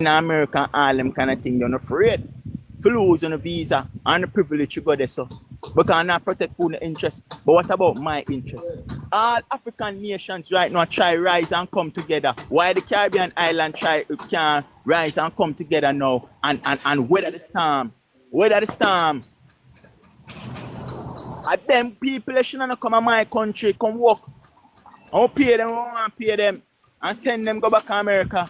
in America and all them kind of thing, you're not afraid to lose on a visa and the privilege you got there, so. Because I not protect food interest. But what about my interest? All African nations right now try rise and come together. Why the Caribbean island can rise and come together now and weather the storm? Weather the storm. And them people shouldn't come to my country, come work. I'll pay them, I want to pay them and send them go back to America.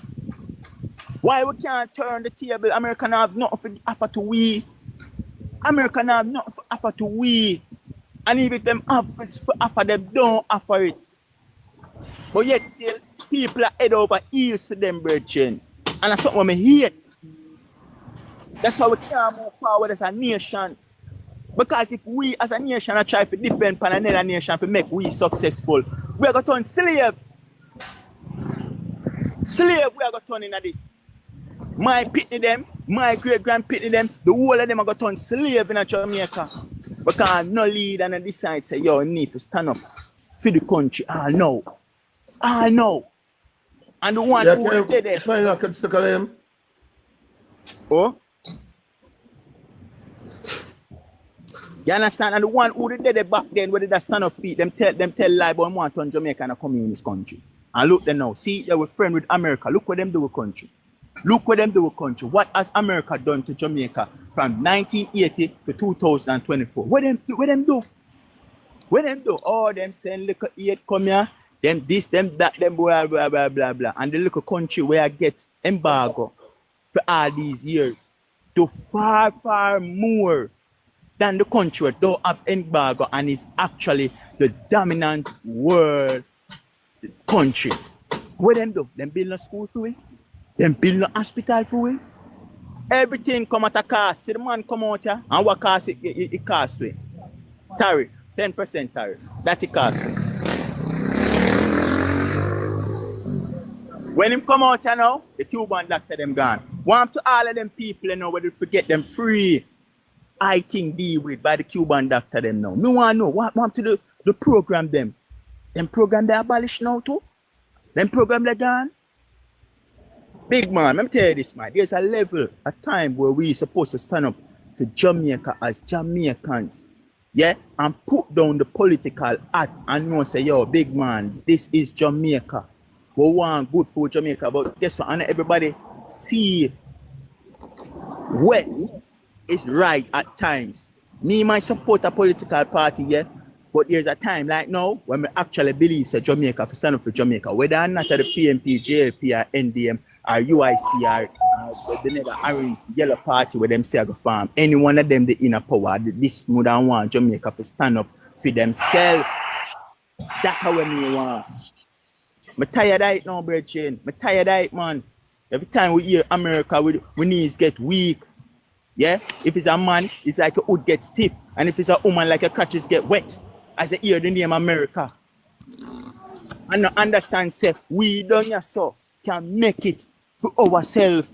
Why we can't turn the table? America now have nothing to offer to we. America now have nothing to offer to we. And even if them offer them, don't offer it. But yet still, people are head over heels to them, brethren. And that's something we hate. That's why we can't move forward as a nation. Because if we as a nation are trying to depend upon another nation to make we successful, we are going to turn slave. Slave, we are going to turn into this. My pitney them, my great-grand pitney them, the whole of them are going to turn slave in Jamaica. Because no leader and decide say, yo, you need to stand up for the country. I know. I know. And the one who did it. Oh? You understand? And the one who did it back then, where did that son of feet, them tell lie about want to Jamaica and come in this country. And look them now. See, they were friends with America. Look what them do with country. Look what them do with country. What has America done to Jamaica from 1980 to 2024? What them do? What them do? Oh, them send little aid come here. Them this, them that, them blah, blah, blah, blah, blah. And the little country where I get embargo for all these years do far, far more than the country where don't have embargo and is actually the dominant world country. What them do? Them build a school for we? Them build a hospital for we? Everything come at a cost. See the man come out here and what cost it costs we? Tariff, 10% tariff. That it costs we. When him come out here now, the Cuban doctor them gone. Want to all of them people you know where they forget them free. I think deal with by the Cuban doctor them now. No one know what want to do the program them. Them program they abolish now too. Them program they gone. Big man, let me tell you this, man. There's a level, a time where we supposed to stand up for Jamaica as Jamaicans. Yeah? And put down the political act and know say, yo, big man, this is Jamaica. We want good for Jamaica. But guess what? And everybody see what is right at times. Me might support a political party, yeah. But there's a time like now when we actually believe that Jamaica for stand up for Jamaica, whether or not at the PNP, JLP, or NDM, or UIC, or the nigga orange yellow party where them say I go farm. Any one of them the inner power, this more than want Jamaica for stand up for themselves. That's how we want. I'm tired of it now, brethren. I'm tired of it, man. Every time we hear America, we knees get weak. Yeah? If it's a man, it's like a wood get stiff. And if it's a woman, like a crutches get wet. As I hear the name America. And I understand, say, we don't so can make it for ourselves.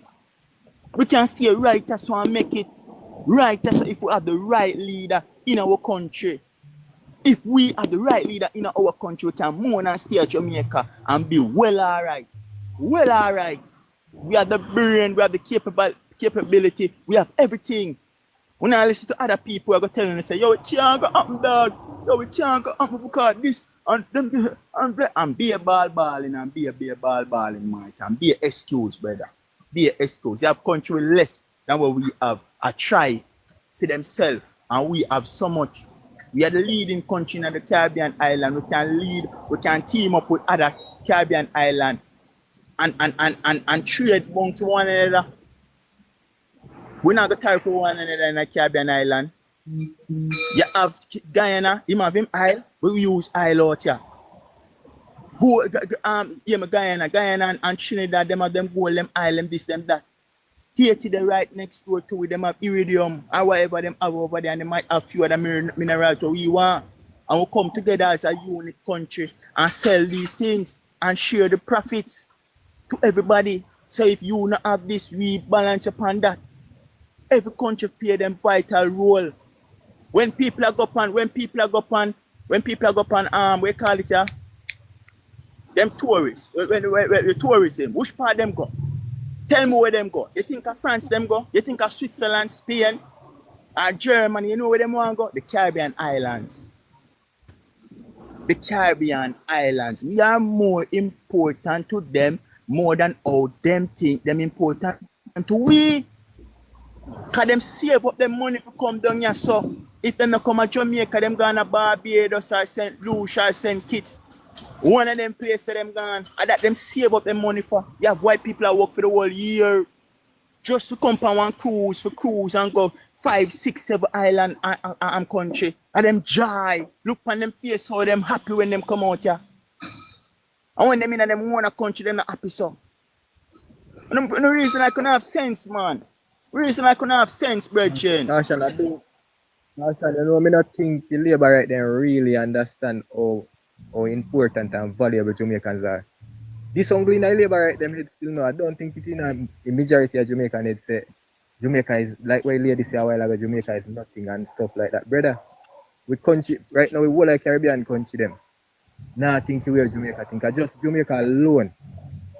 We can stay right as well and make it right as if we have the right leader in our country. If we have the right leader in our country, we can mourn and stay at Jamaica and be well alright. Well alright. We have the brain, we have the capability, we have everything. When I listen to other people, I go telling them, say, yo, it can't go up, dog. Yo, it can't go up because this and them and be a balling and be a balling, Mike. And be an excuse, brother. Be an excuse. You have country less than what we have. A try for themselves. And we have so much. We are the leading country in the Caribbean island. We can lead, we can team up with other Caribbean islands and trade amongst one another. We're not going to try for one another in the Caribbean island. You have Guyana, you have him Isle, we use Isle out here. Go, Guyana and Trinidad, them go, them Isle, them this, them that. Haiti, the right next door to with them have iridium or whatever them have over there, and they might have few other minerals so we want. And we come together as a unit country and sell these things and share the profits to everybody. So if you not have this, we balance upon that. Every country play them vital role. When people are go on, we call it them tourists. When the tourism, which part them go? Tell me where them go. You think of France them go? You think of Switzerland, Spain, or Germany? You know where them want to go? The Caribbean islands. The Caribbean islands. We are more important to them more than how them think them important to we. Cause them save up them money for come down here. So if them not come to Jamaica, them gonna Barbados or St. Lucia or St. Kitts. One of them places them gone. And that them save up them money for. You have white people that work for the whole year just to come on one cruise and go 5, 6, 7 island and country. And them joy. Look on them face how them happy when them come out here. And when them in them own country, them not happy so. And the reason I couldn't have sense, man. Reason I couldn't have sense, brethren. Marshall, you know, I not think the labor right then really understand how important and valuable Jamaicans are. This only in the labor right them head still know. I don't think it in a majority of Jamaican head say Jamaica is like what lady say a while ago, Jamaica is nothing and stuff like that. Brother, we country right now we whole like Caribbean country them. Nah think we are Jamaica think just Jamaica alone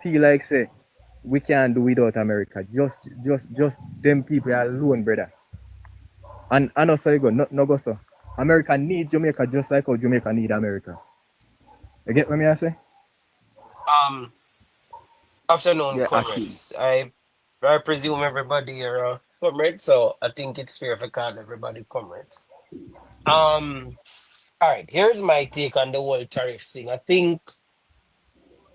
feel like say we can't do without America. Just them people alone, brother. And also you go, no go so. America need Jamaica just like how Jamaica need America. You get what I say? Afternoon, Yeah, actually. comrades. I presume everybody are comrades, so I think it's fair if I call everybody comrades. Um, all right, here's my take on the whole tariff thing. I think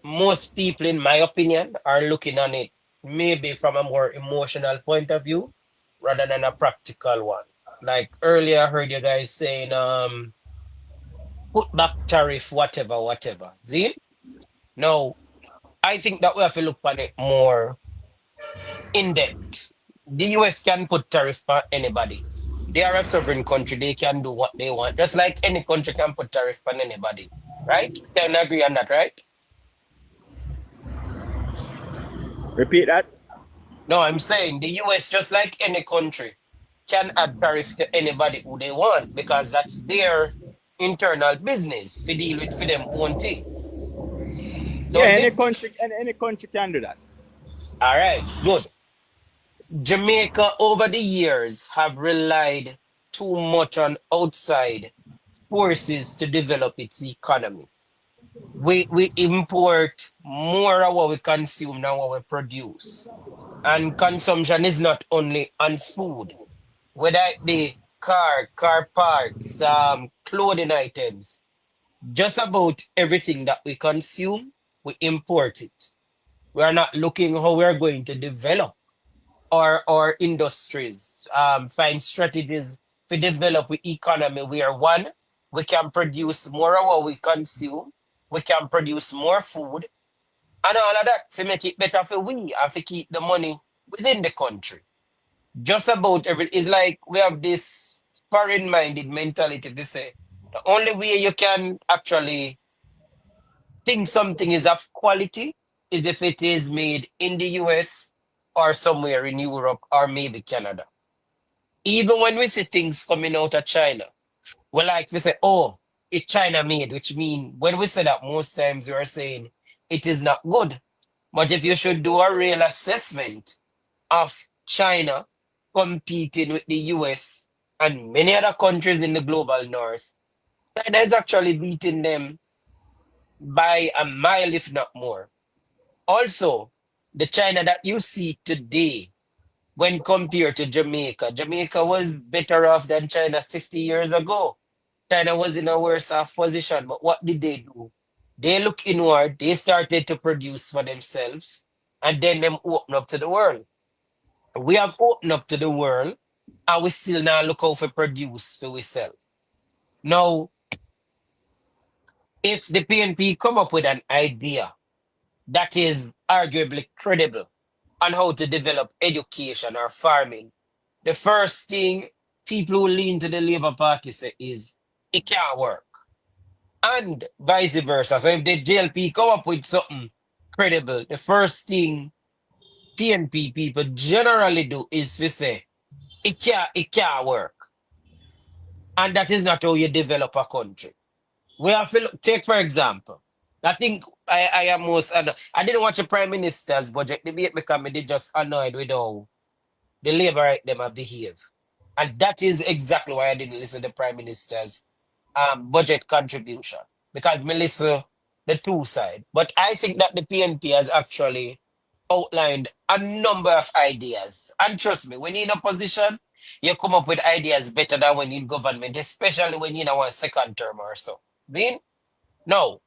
most people, in my opinion, are looking on it maybe from a more emotional point of view rather than a practical one. Like earlier, I heard you guys saying, put back tariff, whatever, whatever. See? No, I think that we have to look on it more in depth. The US can put tariff on anybody. They are a sovereign country. They can do what they want. Just like any country can put tariff on anybody. Right? Can agree on that, right? Repeat that. No, I'm saying the US, just like any country, can add tariff to anybody who they want because that's their internal business. They deal with for them own thing. Yeah, Don't it? any country can do that. All right, good. Jamaica over the years have relied too much on outside forces to develop its economy. We import more of what we consume than what we produce. And consumption is not only on food, whether it be car parts, clothing items, just about everything that we consume, we import it. We are not looking how we're going to develop our industries, find strategies to develop the economy where one, we can produce more of what we consume, we can produce more food, and all of that to make it better for we and to keep the money within the country. Just about every it's like we have this foreign minded mentality to say the only way you can actually think something is of quality is if it is made in the US or somewhere in Europe or maybe Canada. Even when we see things coming out of China, we say, oh, it's China made, which means when we say that most times we are saying it is not good. But if you should do a real assessment of China competing with the US and many other countries in the global north, China is actually beating them by a mile, if not more. Also, the China that you see today, when compared to Jamaica, Jamaica was better off than China 50 years ago. China was in a worse off position, but what did they do? They look inward, they started to produce for themselves, and then them open up to the world. We have opened up to the world, and we still now look out for produce for ourselves. Now, if the PNP come up with an idea that is arguably credible on how to develop education or farming, the first thing people who lean to the Labour Party say is it can't work. And vice versa. So if the JLP come up with something credible, the first thing PNP people generally do is to say it can't work. And that is not how you develop a country. We have to take for example. I think I am most I didn't watch the Prime Minister's budget debate because I did just annoyed with how the Labour right them have behave. And that is exactly why I didn't listen to the Prime Minister's budget contribution. Because me listen the two side. But I think that the PNP has actually outlined a number of ideas. And trust me, when you're in a position, you come up with ideas better than when you're in government, especially when you're in a second term or so. Mean? No.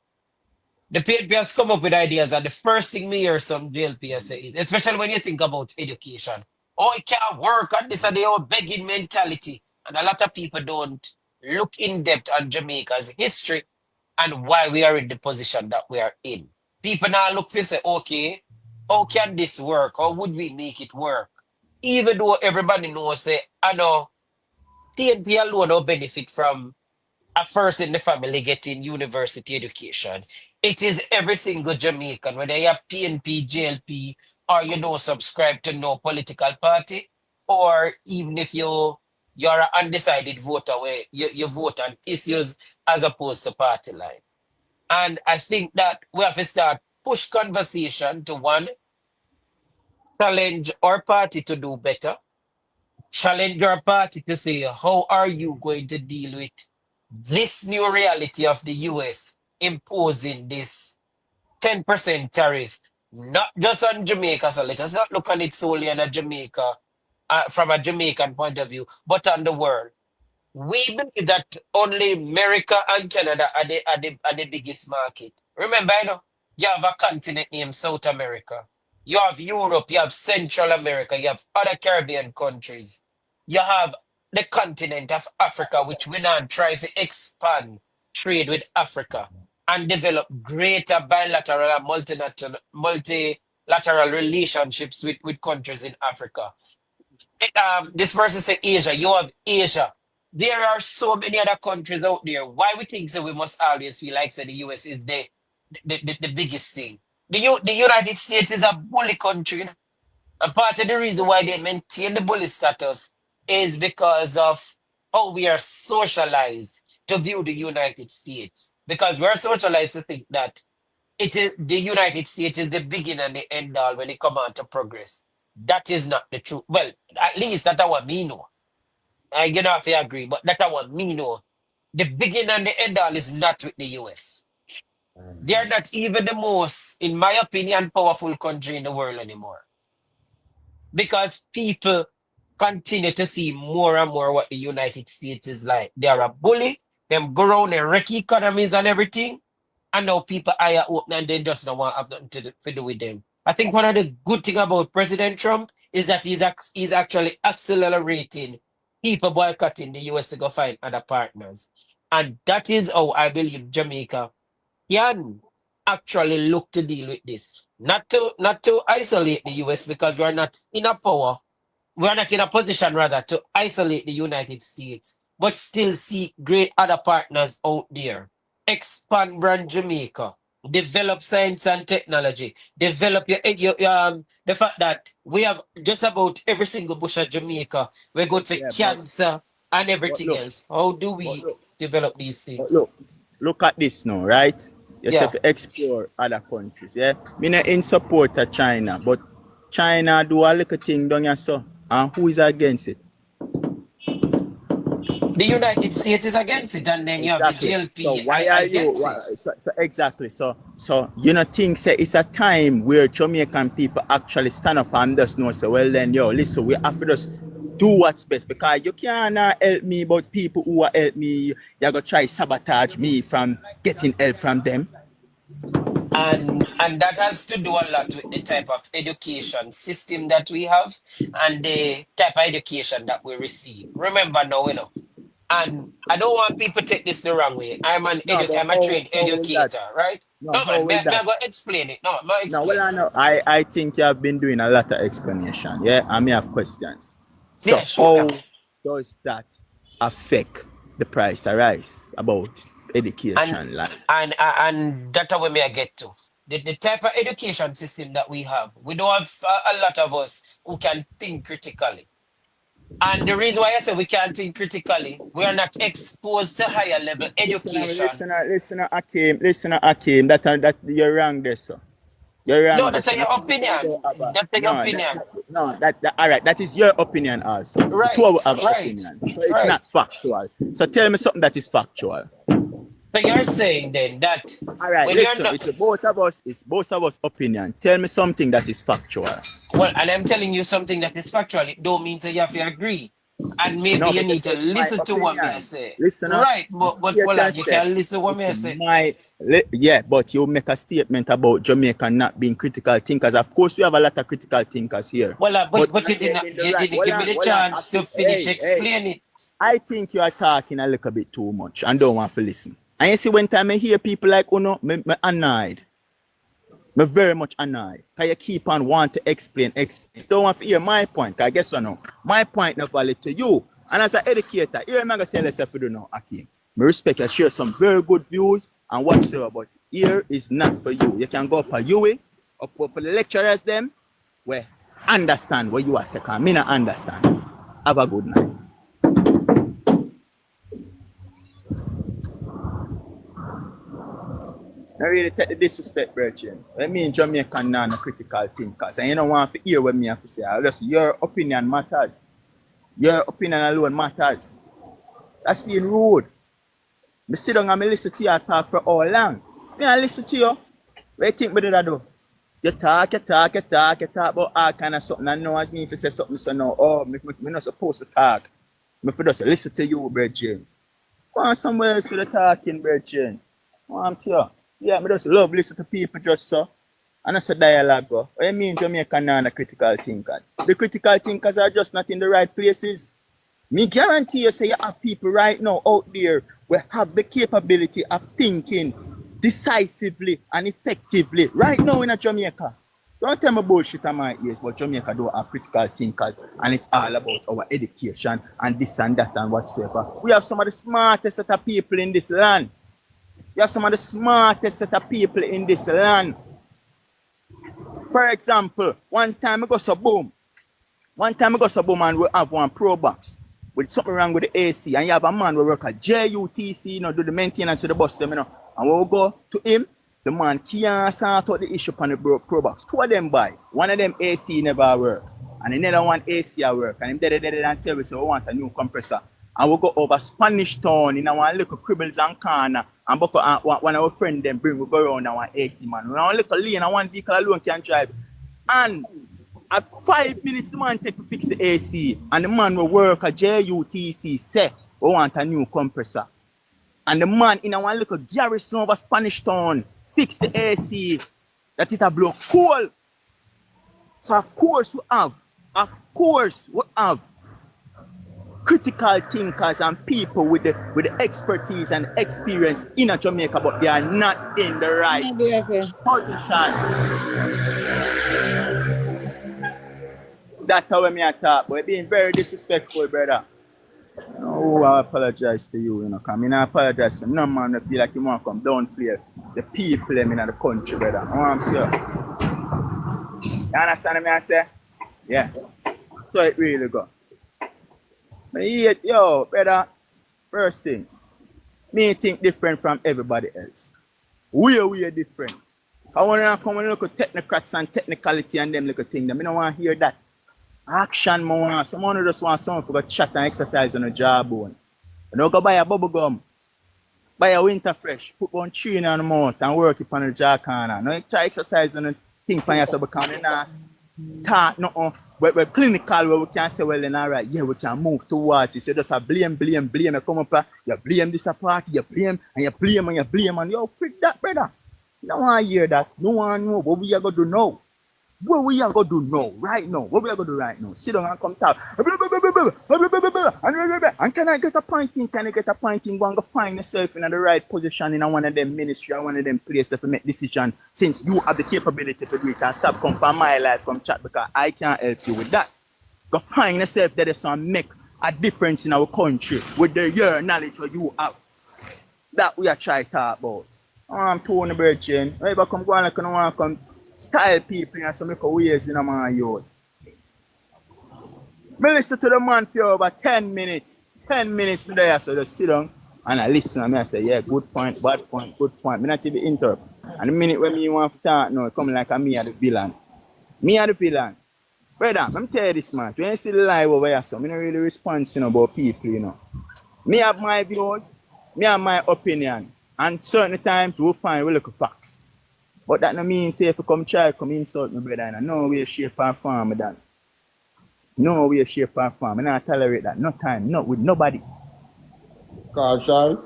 The PNP has come up with ideas, and the first thing me hear some JLPS say is, especially when you think about education, oh, it can't work, and this and the old begging mentality. And a lot of people don't look in depth on Jamaica's history and why we are in the position that we are in. People now look for say, okay, how can this work? How would we make it work? Even though everybody knows, say, I know PNP alone will benefit from a first in the family getting university education. It is every single Jamaican, whether you have PNP, JLP, or you don't subscribe to no political party, or even if you're an undecided voter where you vote on issues as opposed to party line. And I think that we have to start push conversation to one, challenge our party to do better, challenge your party to say, how are you going to deal with this new reality of the US imposing this 10% tariff, not just on Jamaica, so let us not look on it solely on a Jamaica, from a Jamaican point of view, but on the world. We believe that only America and Canada are the biggest market. Remember, you have a continent named South America. You have Europe, you have Central America, you have other Caribbean countries. You have the continent of Africa, which we now try to expand trade with Africa and develop greater bilateral and multilateral relationships with countries in Africa. This person said Asia. You have Asia. There are so many other countries out there. Why we think so we must always feel like say the US is the biggest thing. The United States is a bully country. And part of the reason why they maintain the bully status is because of how we are socialized to view the United States. Because we're socialized to think that it is the United States is the beginning and the end all when it comes on to progress. That is not the truth. Well, at least that's what me know. I you know if you agree, but that's what me know. The beginning and the end all is not with the US. They are not even the most, in my opinion, powerful country in the world anymore. Because people continue to see more and more what the United States is like. They are a bully, them go around and wreck economies and everything. And now people hire open and they just don't want to have nothing to do with them. I think one of the good thing about President Trump is that he's actually accelerating people boycotting the US to go find other partners. And that is how I believe Jamaica can actually look to deal with this. Not to isolate the US because we're not in a power, we're not in a position rather to isolate the United States, but still see great other partners out there. Expand brand Jamaica, develop science and technology, develop the fact that we have just about every single bush of Jamaica. We're good for Yeah, cancer and but everything look, else. How do but we look, develop these but things? look at this now, right? You say Yeah. to explore other countries, yeah. Me not in support of China, but China do a little thing down here, so and who is against it? The United States is against it, and then you have the Exactly. So GLP why are you? against it. So exactly. So you know, think say it's a time where Jamaican people actually stand up and just know say, well then, yo, listen, we have to just do what's best because you can't help me, but people who are help me, you're gonna try sabotage me from getting help from them. And that has to do a lot with the type of education system that we have and the type of education that we receive. Remember now, and I don't want people to take this the wrong way. No, but I'm a trained how will that? educator, right? No, No how man, will may that? I go explain it? No, may I No, well, explain I it. know. I think you have been doing a lot of explanation. Yeah, I may have questions. Yeah, So, shoot how now. does that affect the price of rice about And education? Like, and that's where may I get to. The type of education system that we have, we don't have a lot of us who can think critically. And the reason why I say we can't think critically, we are not exposed to higher level education. Listen, Akeem, that you're wrong there, sir. You're No, wrong there, that's sir. your Not everybody opinion. don't have a, That's your no, opinion. all right, that is your opinion also. The two of Right, us have an right, opinion. So it's right. not factual. So tell me something that is factual. So you're saying then that All right, when you're listen, not, it's both of us opinion. Tell me something that is factual. well, and I'm telling you something that is factual, it don't mean that you have to agree. And maybe No, you but you need to say it's my listen to what me I opinion. say. Listen, Right, you but you hold can on, you say can listen what me it's I say. yeah, but you make a statement about Jamaica not being critical thinkers. Of course, we have a lot of critical thinkers here. Well, But but are they in the you right? didn't give me the Hold on. chance to finish Hey, explain it. I think you are talking a little bit too much and don't want to listen. And you see, when time I hear people like Uno, me annoyed. Me very much annoyed. Because you keep on want to explain. Don't want to hear my point. Because guess what now? My point not valid to you. And as an educator, here I'm going to tell yourself you don't know, Akeem. Me respect you share some very good views and whatsoever, but here is not for you. You can go up a UE, up the lecturers them, where understand what you are saying. Me not understand. Have a good night. I really take the disrespect, Virgin. I mean, Jamaican non critical thinkers. And you don't want to hear what me have to say. Just your opinion matters. Your opinion alone matters. That's being rude. Me sit down and me listen to you talk for all long. Me I listen to you. What you think me did I do? You talk about all kind of something. And now as me if you say something so now, oh, me not supposed to talk. Me for just listen to you, Virgin. Go on somewhere else to the talking, Virgin. I'm to you. Yeah, me just love listen to people just so. And that's a dialogue. What you mean Jamaican non critical thinkers? The critical thinkers are just not in the right places. Me guarantee you say you have people right now out there who have the capability of thinking decisively and effectively right now in Jamaica. Don't tell me bullshit on my ears, but Jamaica don't have critical thinkers and it's all about our education and this and that and whatsoever. We have some of the smartest set of people in this land. We have some of the smartest set of people in this land. For example, one time I go so boom and we have one pro box with something wrong with the AC, and you have a man who work at JUTC, do the maintenance to the bus them, and when we go to him, the man can't sort out the issue on the pro box. Two of them buy. One of them AC never work, and another one AC work, and him dead and tell me so we want a new compressor. And we go over Spanish Town in our little cribbles and corner, and one of our friends them bring we go around our AC man. We have a little lane and one vehicle alone can drive. And at 5 minutes, the man take to fix the AC, and the man will work at JUTC say we want a new compressor. And the man in our little garrison over Spanish Town fix the AC that it a blow cool. So of course we have critical thinkers and people with the expertise and experience in Jamaica, but they are not in the right position. That's how me talk, but being very disrespectful, brother. Oh, I apologize to you, because I mean, I apologize to no man that feel like you want to come downplay the people in the country, brother. I want to. You understand me? I say? Yeah. So it really go. But yo, brother, first thing, me think different from everybody else. We are different. I want to come and look at technocrats and technicality and them little things. I don't want to hear that. Action more. Someone who just want someone for go chat and exercise on a jawbone. You know, go buy a bubble gum, buy a winter fresh, put one tree in the mouth and work it on the jaw corner. No, you try exercise on the thing for yourself because you not talk nothing. We're clinical where we can say, well then alright, yeah, we can move towards it. So just a blame. You come up, you blame this party, you blame and yo, freak that, brother. You don't want to hear that. No one know what we are going to do now. What we are going to do now, right now? What we are going to do right now? Sit down and come talk. And can I get a pointing? Can I get a pointing? Go and go find yourself in the right position in one of them ministry or one of them places to make decision since you have the capability to do it and stop come from my life from chat because I can't help you with that. Go find yourself that is and make a difference in our country with the your knowledge that you have. That we are trying to talk about. I'm Tony Birchin. Maybe come go on like I want to come style people in some ways in my youth. Me listen to the man for over 10 minutes. 10 minutes me there, so just sit down and I listen and I say, yeah, good point, bad point, good point. Me not even interrupt. And the minute when me want to talk now, it come like a me are the villain. Me are the villain. Brother, let me tell you this, man. When you see the live over here, so I don't really respond about people, Me have my views, me have my opinion. And certain times we'll find we look at facts. But that no mean say if you come insult me, brother, and no way, shape, or form, me done. No way, shape, or form. I not tolerate that. No time, not with nobody. Caution.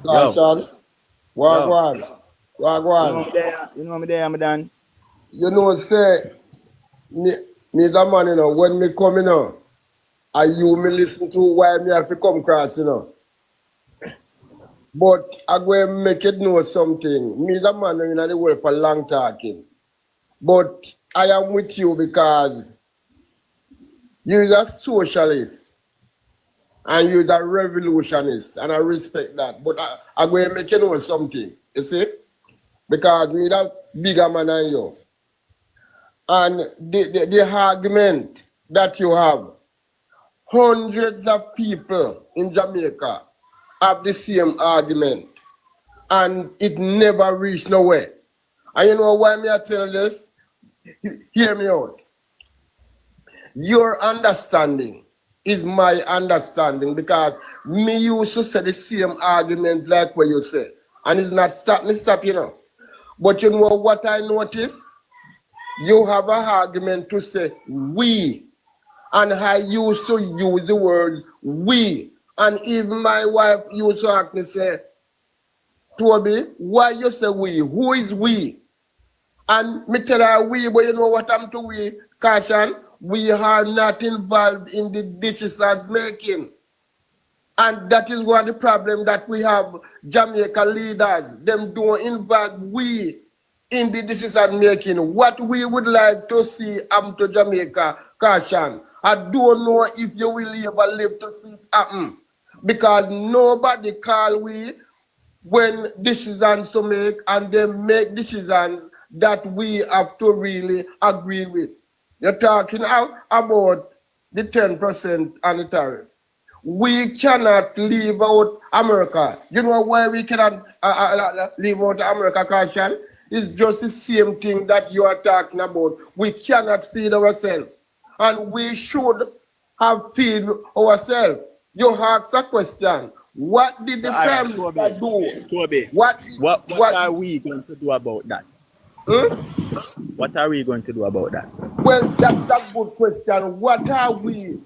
Yo. Caution. Wagwan. You Wagwan. know me there, me done. You know, say, me the man, when me come, and you me listen to why me have to come across, But I go and make it know something. Me the man in the world for long talking. But I am with you because you're a socialist and you're a revolutionist, and I respect that. But I go and make you know something, you see? Because me that bigger man than you. And the argument that you have, hundreds of people in Jamaica have the same argument, and it never reached nowhere. And you know why me I tell this? Hear me out. Your understanding is my understanding, because me used to say the same argument like what you say, and it's not stop, But you know what I noticed? You have an argument to say we, and I used to use the word we. And even my wife used to ask me, say, Toby, why you say we? Who is we? And me tell her we, but you know what I'm to we? Caution, we are not involved in the decision making. And that is one of the problem that we have Jamaica leaders. Them don't involve we in the decision making. What we would like to see happen to Jamaica, Caution, I don't know if you will ever live to see it happen. Because nobody call we when decisions to make, and they make decisions that we have to really agree with. You're talking about the 10% on the tariff. We cannot leave out America. You know why we cannot leave out America, Caution? It's just the same thing that you are talking about. We cannot feed ourselves. And we should have feed ourselves. You ask a question. What did the Prime Minister do? Toby, What are we going to do about that? What are we going to do about that? Well, that's a good question. What are we?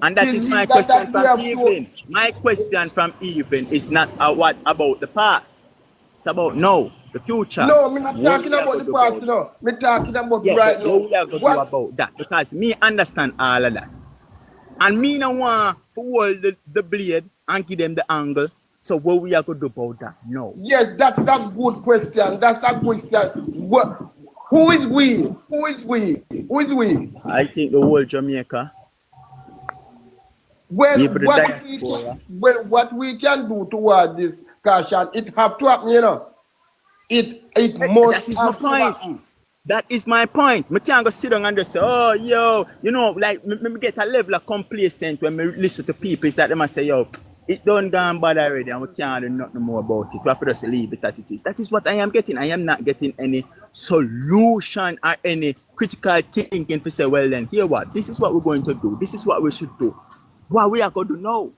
And that is my question from Evelyn. My question from Evelyn is not what about the past. It's about now, the future. No, I'm not talking about the past, no. I'm talking about right now. What we are going to do about that? Because me understand all of that. And me no want to hold the blade and give them the angle. So what we are going to do about that? No. Yes, that's a good question. That's a good question. Who is we? Who is we? Who is we? I think the whole Jamaica. Well, what we can do toward this, Caution, it have to happen, It must have to happen. That is my point. I can't go sit down and just say, oh, yo, like, me get a level of complacent when we listen to people. It's like they must say, yo, it don't go and bad already and we can't do nothing more about it. We have to just leave it as it is. That is what I am getting. I am not getting any solution or any critical thinking to say, well then, here what? This is what we're going to do. This is what we should do. What we are going to do now.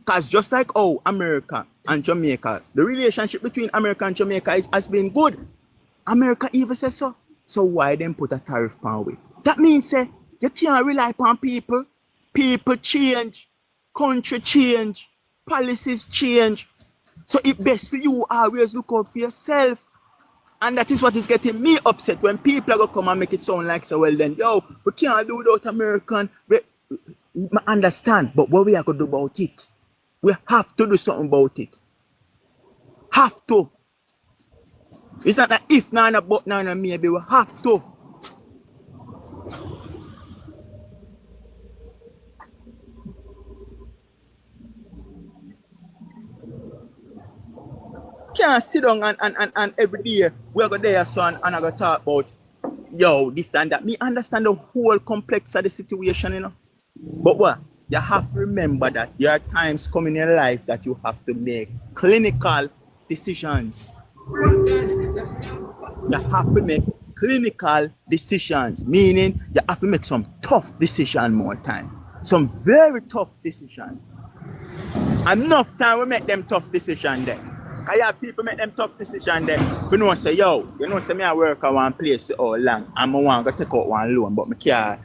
Because just like America and Jamaica, the relationship between America and Jamaica has been good. America even says so. So why then put a tariff on we? That means you can't rely upon people. People change, country change, policies change. So it's best for you always look out for yourself. And that is what is getting me upset when people are going to come and make it sound like so well then, yo, we can't do without American. I understand, but what we are going to do about it? We have to do something about it. Have to. It's not that if none but none maybe we have to. Can't sit down and every day we're going there son and I go talk about yo, this and that. Me understand the whole complex of the situation, you know. But what? You have to remember that there are times coming in your life that you have to make clinical decisions. You have to make clinical decisions, meaning you have to make some tough decision more time. Some very tough decision. Enough time we make them tough decision then. Cause you have people make them tough decision then. If you know say, yo, you know say me I work at one place all long and I want to take out one loan, but my car,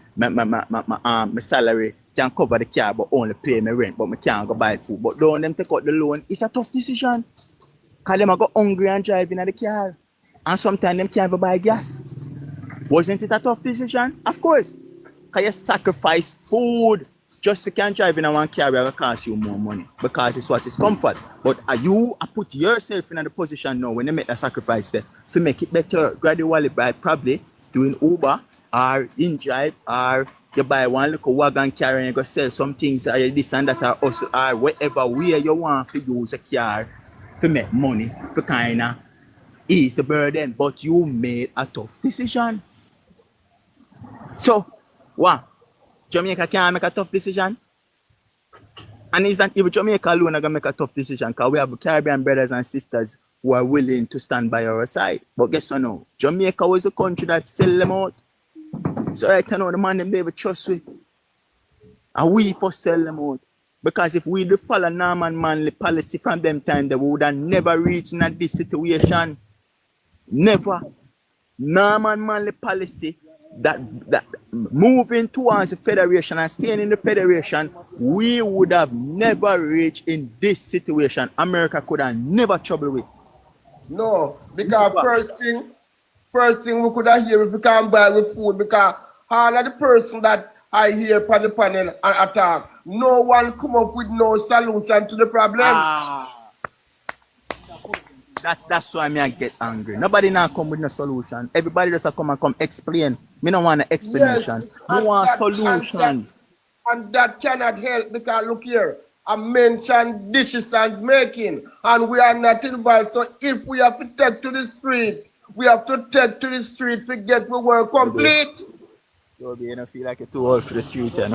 my salary can cover the car but only pay my rent, but I can't go buy food. But don't them take out the loan, it's a tough decision. Cause them go hungry and driving at the car. And sometimes them can't even buy gas. Wasn't it a tough decision? Of course. Cause you sacrifice food just to can drive in a one car will cost you more money because it's what is comfort. But you put yourself in a position now when you make a sacrifice there to make it better gradually by probably doing Uber or InDrive or you buy one little wagon car and you go sell some things or this and that or also or whatever way you want to use a car to make money to kind of ease the burden. But you made a tough decision. So, what? Jamaica can't make a tough decision. And it's not even Jamaica alone that make a tough decision because we have Caribbean brothers and sisters who are willing to stand by our side. But guess what now? Jamaica was the country that sell them out. So right now the man them they trust with. And we for sell them out. Because if we do follow Norman Manley policy from them time, they would have never reached in this situation. Never. Norman Manley policy that moving towards the federation and staying in the federation, we would have never reached in this situation. America could have never trouble with. No, because first thing we could have here if we can't buy with food because all of the person that I hear from the panel and attack, no one come up with no solution to the problem. That's why I get angry. Nobody now come with no solution. Everybody just come explain. Me don't want an explanation. Yes, I want a solution. And that cannot help because look here, I mentioned decisions making and we are not involved. So if we have to take to the street, we have to take to the street to get the work complete. You don't feel like you're too old for the street, you know?